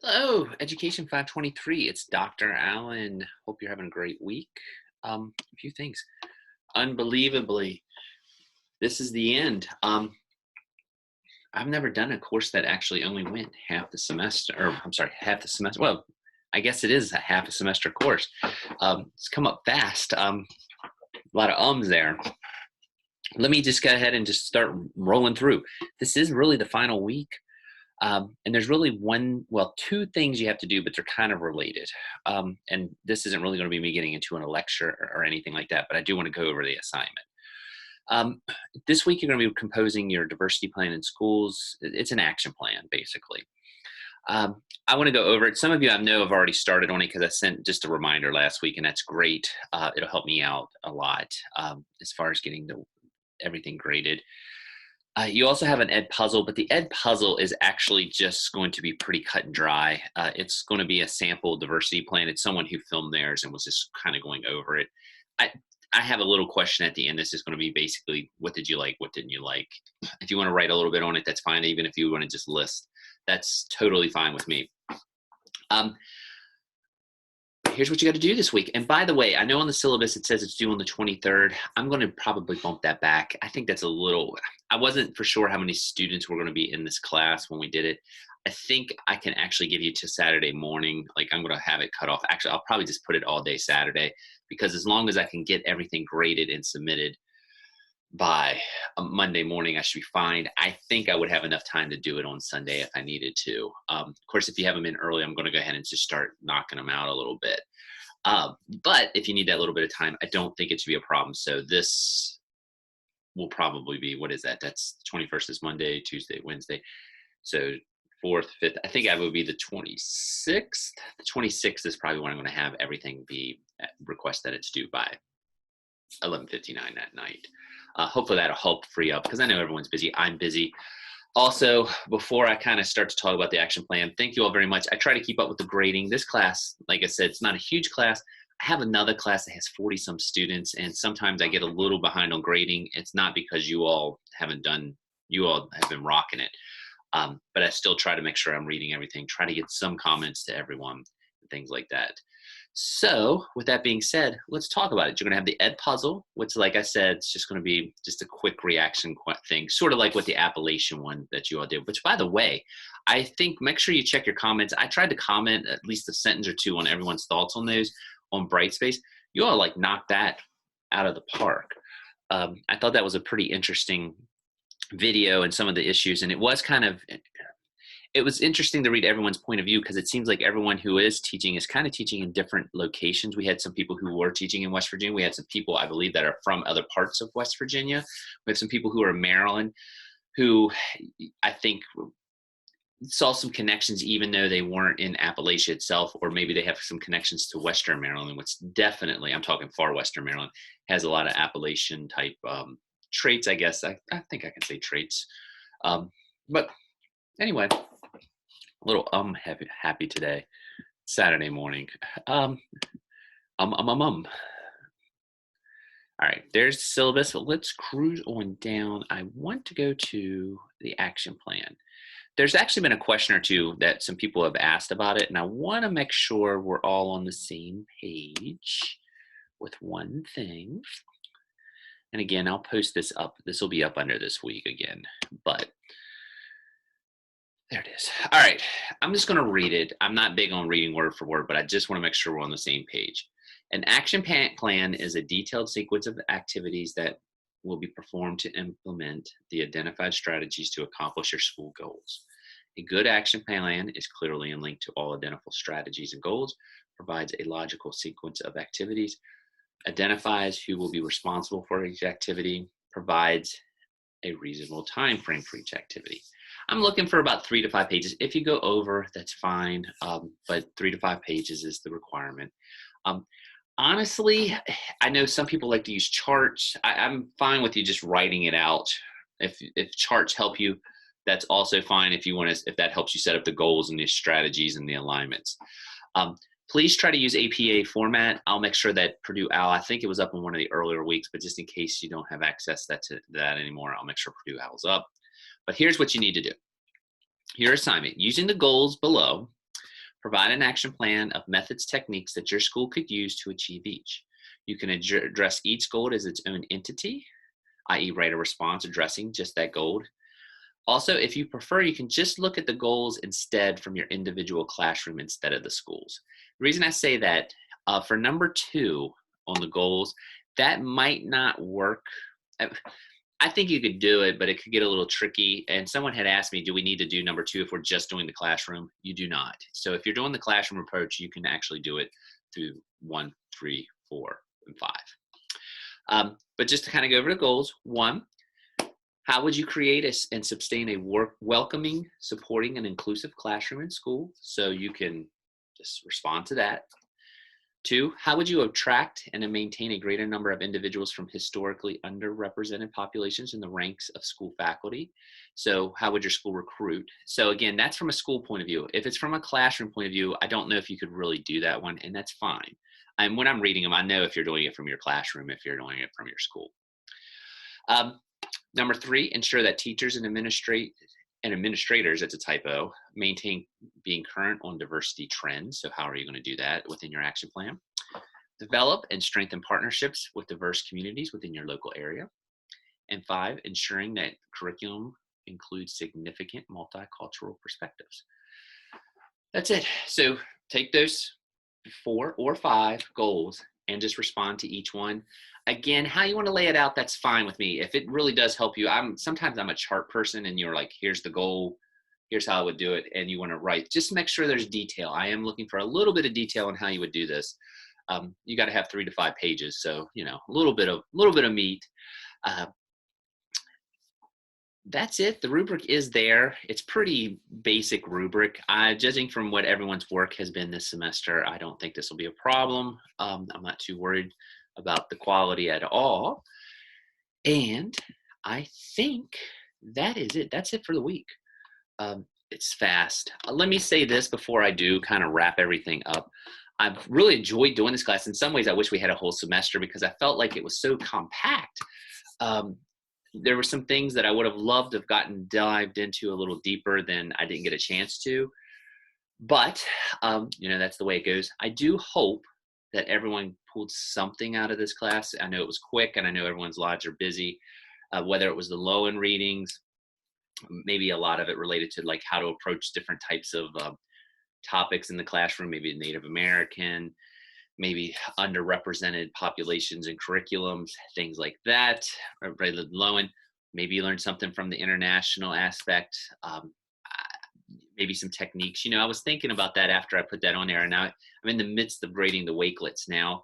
Hello, Education 523. It's Dr. Allen. Hope you're having a great week. A few things. Unbelievably, this is the end. I've never done a course that actually only went half the semester, or I'm sorry, half the semester. Well, I guess it is a half a semester course. It's come up fast. A lot of ums there. Let me just go ahead and just start rolling through. This is really the final week. And there's really two things you have to do, but they're kind of related. And this isn't really going to be me getting into in a lecture or anything like that, but I do want to go over the assignment. This week, you're going to be composing your diversity plan in schools. It's an action plan, basically. I want to go over it. Some of you I know have already started on it because I sent just a reminder last week, and that's great. It'll help me out a lot as far as getting everything graded. You also have an ed puzzle, but the ed puzzle is actually just going to be pretty cut and dry. It's going to be a sample diversity plan. It's someone who filmed theirs and was just kind of going over it. I have a little question at the end. This is going to be basically, what did you like? What didn't you like? If you want to write a little bit on it, that's fine. Even if you want to just list, that's totally fine with me. Here's what you got to do this week. And by the way, I know on the syllabus it says it's due on the 23rd. I'm going to probably bump that back. I think that's a little, I wasn't for sure how many students were going to be in this class when we did it. I think I can actually give you to Saturday morning. Like, I'm going to have it cut off. Actually, I'll probably just put it all day Saturday, because as long as I can get everything graded and submitted by Monday morning, I should be fine. I think I would have enough time to do it on Sunday if I needed to. Of course, if you have them in early, I'm going to go ahead and just start knocking them out a little bit. But if you need that little bit of time, I don't think it should be a problem. So this will probably be, what is that? That's 21st is Monday, Tuesday, Wednesday. So 4th, 5th, I think I would be the 26th. The 26th is probably when I'm going to have everything be request that it's due by 11:59 that night. Hopefully that'll help free up, because I know everyone's busy. I'm busy. Also, before I kind of start to talk about the action plan, thank you all very much. I try to keep up with the grading. This class, like I said, it's not a huge class. I have another class that has 40 some students, and sometimes I get a little behind on grading. It's not because you all have been rocking it. But I still try to make sure I'm reading everything, try to get some comments to everyone, and things like that. So with that being said, let's talk about it. You're going to have the ed puzzle, which, like I said, it's just going to be just a quick reaction thing, sort of like what the Appalachian one that you all did, which, by the way, I think make sure you check your comments. I tried to comment at least a sentence or two on everyone's thoughts on those on Brightspace. You all like knocked that out of the park. I thought that was a pretty interesting video and some of the issues, and it was interesting to read everyone's point of view, because it seems like everyone who is teaching is kind of teaching in different locations. We had some people who were teaching in West Virginia. We had some people, I believe, that are from other parts of West Virginia. We have some people who are in Maryland who I think saw some connections, even though they weren't in Appalachia itself, or maybe they have some connections to Western Maryland, which definitely, I'm talking far Western Maryland, has a lot of Appalachian type traits, I guess. I think I can say traits. But anyway, a little happy today, Saturday morning. All right, there's the syllabus. So let's cruise on down. I want to go to the action plan. There's actually been a question or two that some people have asked about it, and I want to make sure we're all on the same page with one thing. And again, I'll post this up. This will be up under this week again, but there it is. All right, I'm just going to read it. I'm not big on reading word for word, but I just want to make sure we're on the same page. An action plan is a detailed sequence of activities that will be performed to implement the identified strategies to accomplish your school goals. A good action plan is clearly linked to all identifiable strategies and goals, provides a logical sequence of activities, identifies who will be responsible for each activity, provides a reasonable time frame for each activity. I'm looking for about 3 to 5 pages. If you go over, that's fine, but 3 to 5 pages is the requirement. Honestly, I know some people like to use charts. I'm fine with you just writing it out. If charts help you, that's also fine. If that helps you set up the goals and the strategies and the alignments. Please try to use APA format. I'll make sure that Purdue OWL, I think it was up in one of the earlier weeks, but just in case you don't have access to that anymore, I'll make sure Purdue OWL's up. But here's what you need to do. Your assignment: using the goals below, Provide an action plan of methods, techniques that your school could use to achieve each. You can address each goal as its own entity, i.e. write a response addressing just that goal. Also, if you prefer, you can just look at the goals instead from your individual classroom instead of the schools. The reason I say that, for number 2 on the goals, that might not work. I think you could do it, but it could get a little tricky. And someone had asked me, do we need to do number 2 if we're just doing the classroom? You do not. So if you're doing the classroom approach, you can actually do it through 1, 3, 4, and 5. But just to kind of go over the goals, 1, how would you create and sustain a welcoming, supporting, and inclusive classroom and school? So you can just respond to that. 2, how would you attract and maintain a greater number of individuals from historically underrepresented populations in the ranks of school faculty? So how would your school recruit? So again, that's from a school point of view. If it's from a classroom point of view, I don't know if you could really do that one, and that's fine. And when I'm reading them, I know if you're doing it from your classroom, if you're doing it from your school. Number 3, ensure that teachers and administrators, it's a typo, maintain being current on diversity trends. So how are you going to do that within your action plan? Develop and strengthen partnerships with diverse communities within your local area. And 5, ensuring that curriculum includes significant multicultural perspectives. That's it. So take those 4 or 5 goals and just respond to each one. Again, how you want to lay it out, that's fine with me. If it really does help you, sometimes I'm a chart person and you're like, here's the goal, here's how I would do it, and you want to write. Just make sure there's detail. I am looking for a little bit of detail on how you would do this. You got to have 3 to 5 pages, so a little bit of meat. That's it. The rubric is there. It's pretty basic rubric. Judging from what everyone's work has been this semester, I don't think this will be a problem. I'm not too worried about the quality at all. And I think that is it. That's it for the week. It's fast. Let me say this before I do kind of wrap everything up. I've really enjoyed doing this class. In some ways, I wish we had a whole semester because I felt like it was so compact. There were some things that I would have loved to have gotten dived into a little deeper than I didn't get a chance to. But, that's the way it goes. I do hope that everyone pulled something out of this class. I know it was quick, and I know everyone's lives are busy, whether it was the low-end readings, maybe a lot of it related to like how to approach different types of topics in the classroom, maybe Native American, maybe underrepresented populations and curriculums, things like that, related to low-end. Maybe you learned something from the international aspect, maybe some techniques. I was thinking about that after I put that on there, and now I'm in the midst of grading the Wakelets now.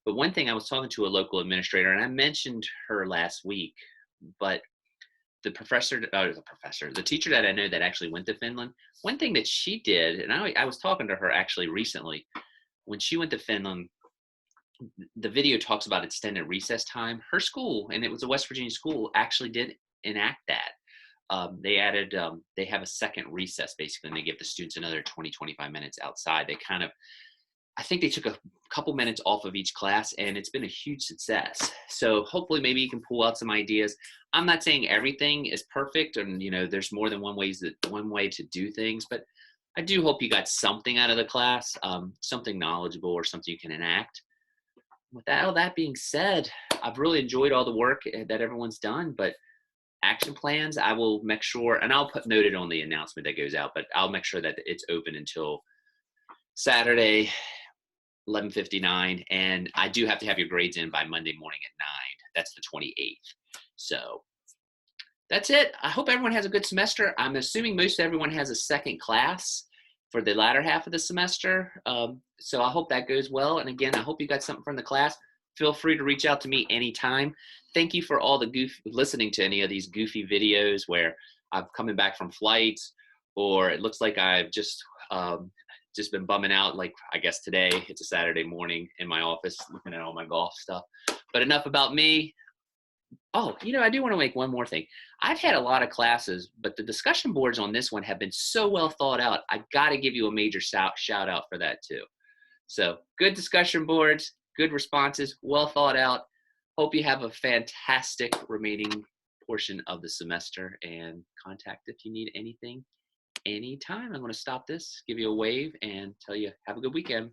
But one thing, I was talking to a local administrator, and I mentioned her last week, but the teacher that I know that actually went to Finland, one thing that she did, and I was talking to her actually recently, when she went to Finland, the video talks about extended recess time. Her school, and it was a West Virginia school, actually did enact that. They have a second recess basically, and they give the students another 20, 25 minutes outside. I think they took a couple minutes off of each class, and it's been a huge success. So hopefully maybe you can pull out some ideas. I'm not saying everything is perfect, and there's more than one way to do things, but I do hope you got something out of the class, something knowledgeable or something you can enact. With all that being said, I've really enjoyed all the work that everyone's done, but action plans, I will make sure, and I'll put noted on the announcement that goes out, but I'll make sure that it's open until Saturday, 11:59, and I do have to have your grades in by Monday morning at 9. That's the 28th. So that's it. I hope everyone has a good semester. I'm assuming most everyone has a second class for the latter half of the semester. So I hope that goes well. And again, I hope you got something from the class. Feel free to reach out to me anytime. Thank you for all the listening to any of these goofy videos where I'm coming back from flights, or it looks like I've just been bumming out. Like, I guess today, it's a Saturday morning in my office looking at all my golf stuff. But enough about me. Oh, I do want to make one more thing. I've had a lot of classes, but the discussion boards on this one have been so well thought out. I got to give you a major shout out for that too. So good discussion boards, good responses, well thought out. Hope you have a fantastic remaining portion of the semester, and contact if you need anything. anytime. I'm going to stop this, give you a wave, and tell you have a good weekend.